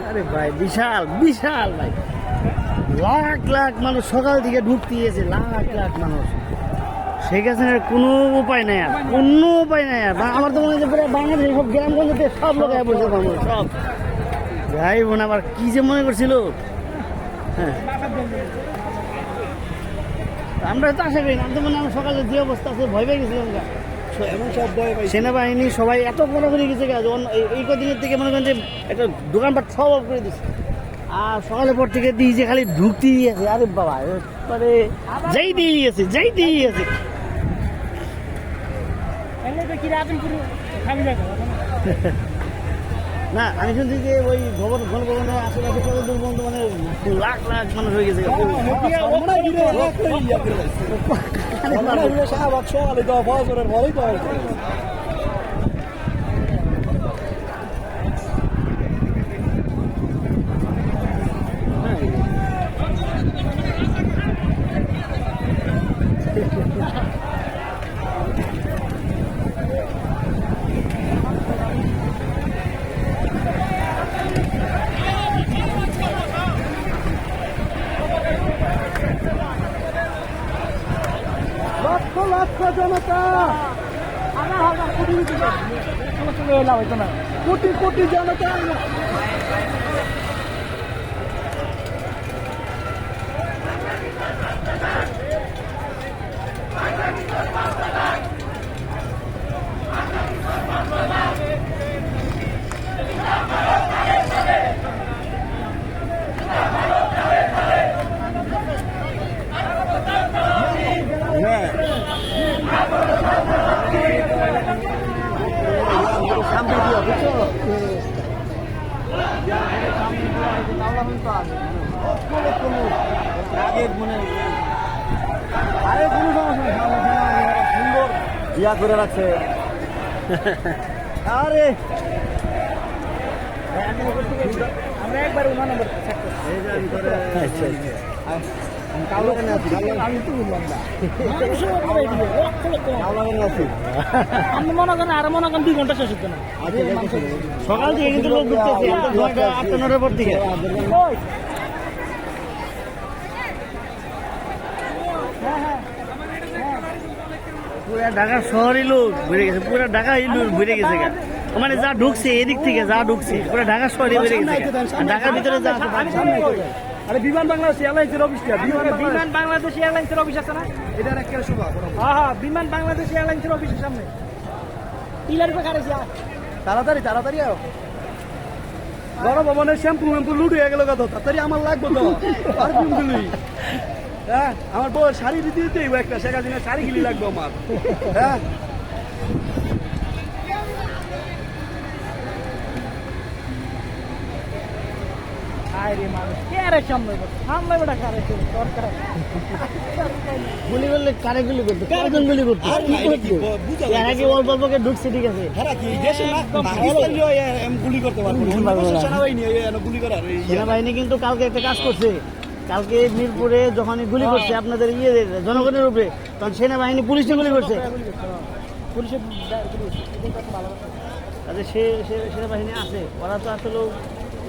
আরে ভাই বিশাল বিশাল ভাই, লাখ লাখ মানুষ সকাল থেকে ঢুকতে গিয়েছে, লাখ লাখ মানুষ। শেখ হাসিনার কোনো উপায় নাই, আর কোনো উপায় নাই। আর আমার তো মনে হচ্ছে পুরো বাংলাদেশ সব গ্রামগঞ্জে সব লোক বসে মানুষ সব ভাই বোন আবার কি যে মনে করছিল। হ্যাঁ, আমরা তো আশা করি না, আমি তো মনে আমার সকালে যে অবস্থা আছে ভয় পেয়ে গেছিলাম। সেনাবাহিনী সবাই এত বড় করে গেছে, এই কদিনের থেকে মনে করেন যে একটা দোকানপাট সব অফ করে দিচ্ছে। আর সকালের পর থেকে দিই যে খালি ঢুকতে দিয়েছে। আরে বাবা, মানে যাই দিয়ে গেছে, যাই দিয়ে গেছে। না, আমি শুনছি যে ওই ঘনভবনের আশেপাশে কতদূর পর্যন্ত মানে লাখ লাখ মানুষ হয়ে গেছে। লক্ষ লক্ষ জনতা, কোটি কোটি জনতা। আরে কোনো সমস্যা নেই, সুন্দর ইয়া করে রাখছে। আরে আমরা একবার 9 নম্বর আমি তো বললাম না, আমি মনে করেন আর মনে করেন 2 ঘন্টা শেষ হচ্ছে না। সকাল থেকে কিন্তু লোক ঘুরতেছে, 8-9টার পর থেকে। পুরা ঢাকা শহরই লোক বেড়ে গেছে, পুরা ঢাকাই লোক বেড়ে গেছে। মানে যা ঢুকছে এদিক থেকে যা ঢুকছে পুরা ঢাকা শহরে বেড়ে গেছে। ঢাকার ভিতরে যা আরে বিমান বাংলাদেশ এয়ারলাইন্সের অফিসটা, বিমান বাংলাদেশ এয়ারলাইন্সের অফিস আছে না, এটার একটা শোভা। হ্যাঁ হ্যাঁ, বিমান বাংলাদেশ এয়ারলাইন্সের অফিসের সামনে পিলার উপরে খাড়াইছি। তাড়াতাড়ি তাড়াতাড়ি আও, গণভবনের শ্যাম্পু লুট হয়ে গেল, কত তাড়াতাড়ি আমার লাগবে তো পারফিউম গুলি। হ্যাঁ, আমার বউ শাড়ি দিতে দিতে একটা শেখ হাসিনার শাড়ি গিলি লাগবে আমার। হ্যাঁ, আরে মানুষ গুলি করলে কারে গুলি করতো, কারজন গুলি করতো, কি করতো? এর আগে অল্প অল্পকে ঢুকছে, ঠিক আছে। সেনাবাহিনী কিন্তু কালকে একটা কাজ করছে। কালকে মিরপুরে যখনই গুলি করছে আপনাদের জনগণের উপরে, তখন সেনাবাহিনী পুলিশে গুলি করছে। সেনাবাহিনী আছে, ওরা তো আসলে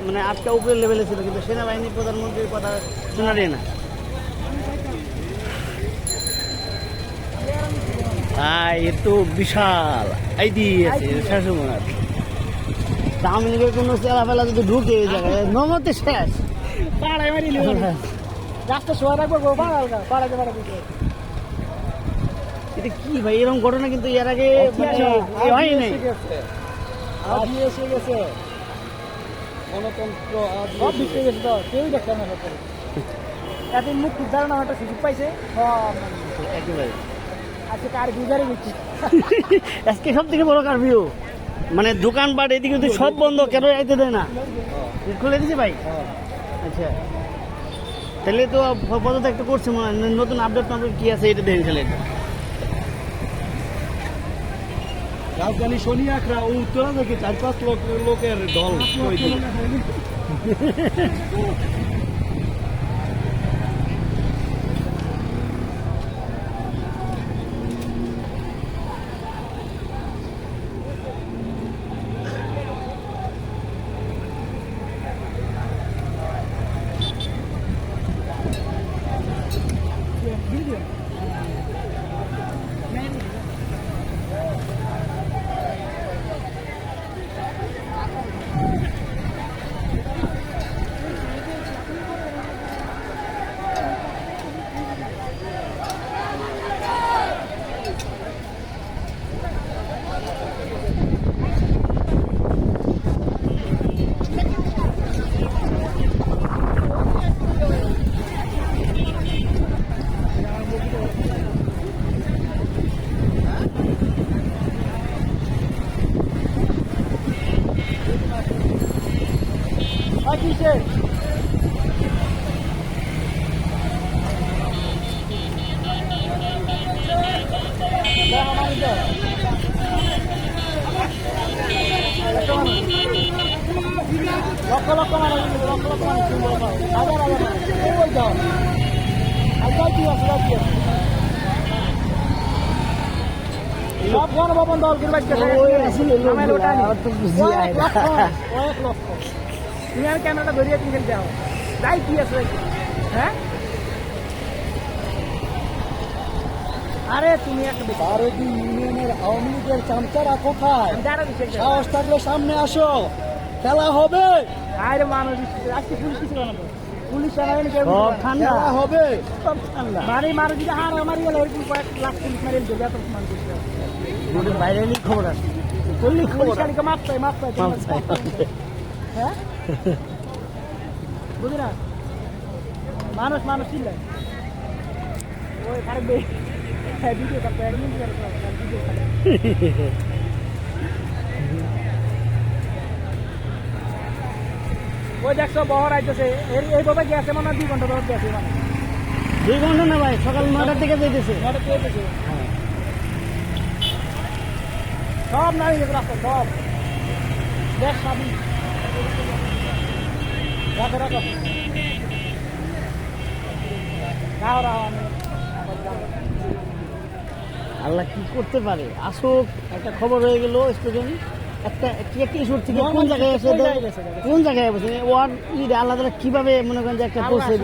মানে আজকে উপরের লেভেলে ছিল, কিন্তু সেনাবাহিনী প্রধানমন্ত্রীর কথা শোনা যায় না। একটু বিশাল আইডি আছে শাশুমার। আওয়ামী লীগের কোনো চেলাফেলা যদি ঢুকে এই জায়গায় নমতে শেষ। এটা কি ভাই, এরকম ঘটনা কিন্তু এর আগে হয় নাই। গণতন্ত্র কেউ দেখতে না, এতদিন মুক্তির ধারণা একটা সুযোগ পাইছে একেবারে। আজকে কার গুজারে গেছি আজকে সব থেকে বড় কারফিউ, মানে দোকানপাট এদিকে কিন্তু সব বন্ধ, কেন যাইতে দেয় না। খুলে দিছে ভাই। আচ্ছা, তাহলে তো পদত্যাগ একটা করছে মনে হয়, নতুন আপডেট কি আছে এটা দেখে খেলে। রাজধানী শনি আখড়া ও উত্তরা থেকে 4-5 লোকের দল লক্ষ লক্ষ মানুষ, লক্ষ লক্ষ মানুষ, হাজার হাজার মানুষ, এই বলতে হবে। আজকাল কি আছে, সব গণভবন দল করে তুমি আমি ক্যামেরাটা ধরিয়ে তুমি দেওয়া তাই কি আছে, হ্যাঁ? আরে তুমি একটা বারোটি ইউনিয়নের আওয়ামী লীগের চামচারা কোথায়? সাহস থাকলে সামনে আসো, খেলা হবে। আরে মানুষ আজকে পুলিশ কিছু বানাবো, পুলিশ ঠান্ডা হবে, মারি মারি যদি হার মারি গেলে ওই কয়েক লাখ পুলিশ মারি দেবে, এত মানুষ বাইরে খবর আছে, চল্লিশ খালিকে মাপ চাই, মাপ চাই, হ্যাঁ বুঝি না, মানুষ মানুষ চিল্লায় ওই থাকবে ভিডিও করতে একদিন ভিডিও ওই দেখছো বহর আইতেছে, এইভাবে গেছে মানে 2 ঘন্টা ধরে গেছে, মানে 2 ঘন্টা না ভাই, সকাল 9টার থেকে যাইতেছে। সব নারী রাস্তা সব দেখ সাবি রাখো রাখো আল্লাহ কি করতে পারে, আসুক। একটা খবর হয়ে গেল, স্টুডেন্ট একটা কিশোর থেকে কোন জায়গায় এসে কোন জায়গায় বসে ওয়ার আল্লাহ তাআলা কিভাবে মনে করেন যে একটা পৌঁছে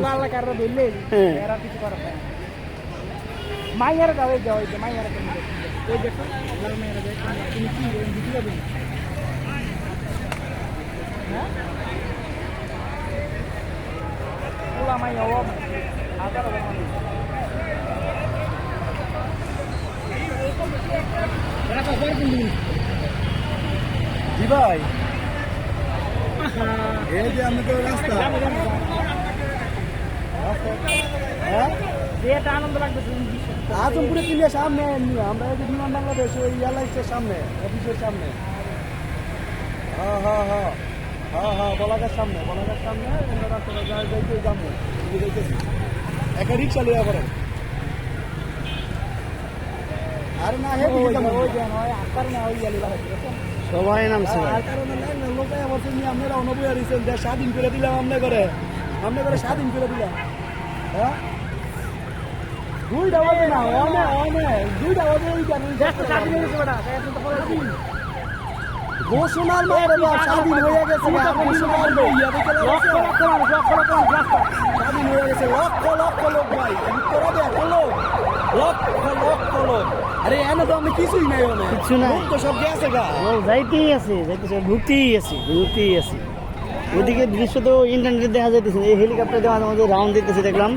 মাইয়ারা যাও, এই যাও, এই যে মাইয়ারা ওই দেখো মেয়েরা দেখো, তুমি কি দিতে যাবে? হ্যাঁ ওলা মাইয়া ও হাজার ভাই, এই যে আমি তো রাস্তা, হ্যাঁ এটা আনন্দ লাগতেছে। আজমপুরে কিনে সামনে আমরা এই যে বিমান বাংলাদেশ ওই এয়ারলাইন্সের সামনে, অফিসের সামনে। হ্যাঁ হ্যাঁ হ্যাঁ হ্যাঁ হ্যাঁ বলাগার সামনে রাস্তাটা যাইতে যাবো যাইতেছি একটা রিক্সা লইয়া পড়েন আরে না হে সবাই নামছে ভাই। আর কারণে লোক বলছেন আপনারা অনবয় আছেন যে স্বাধীন করে দিলাম আপনি করে স্বাধীন করে দিলাম হ্যাঁ দুইটা বাজে না দুইটা বাজে ঘোষণার মায়ের স্বাধীন হয়ে গেছে স্বাধীন হয়ে গেছে লক্ষ লক্ষ লোক ভাই লক্ষ লোক আরে এনে তো আমি কিছুই নাই কিচ্ছু নাই। লোক তো সব গেছে গা ও যাইতেই আছে ঢুকতেই আছে ওদিকে দৃশ্য তো ইন্টারনেটে দেখা যাইতেছে এই হেলিকপ্টার দেওয়া আমাদের রাউন্ড দিতেছে দেখলাম।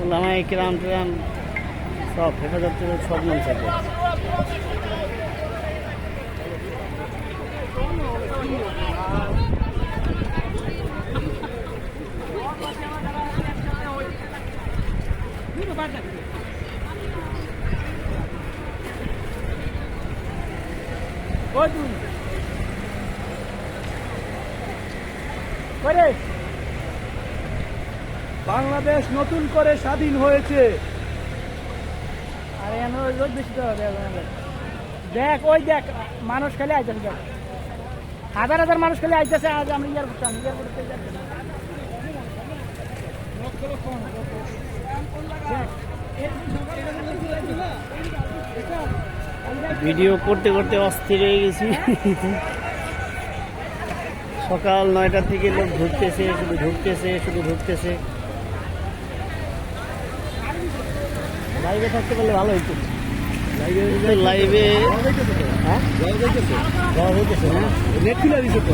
ওলামায়ে কেরাম টেরাম সব হেফাজত সব নামছে। বাংলাদেশ নতুন করে স্বাধীন হয়েছে আরে রোজ বেশি তো দেখ ওই দেখ মানুষ খালি আইতেছে দেখ হাজার হাজার মানুষ খালি আইতেছে আজ আমরা এয়ারপোর্টে যাচ্ছি ভিডিও করতে করতে অস্থির হয়ে গেছি। সকাল 9টা থেকে লোক ঢুকতেছে শুধু ঢুকতেছে। লাইভে থাকতে পারলে ভালো হইতো। লাইভে হ্যাঁ যাওয়া হইতেছে হ্যাঁ নেট খুলে দিছে তো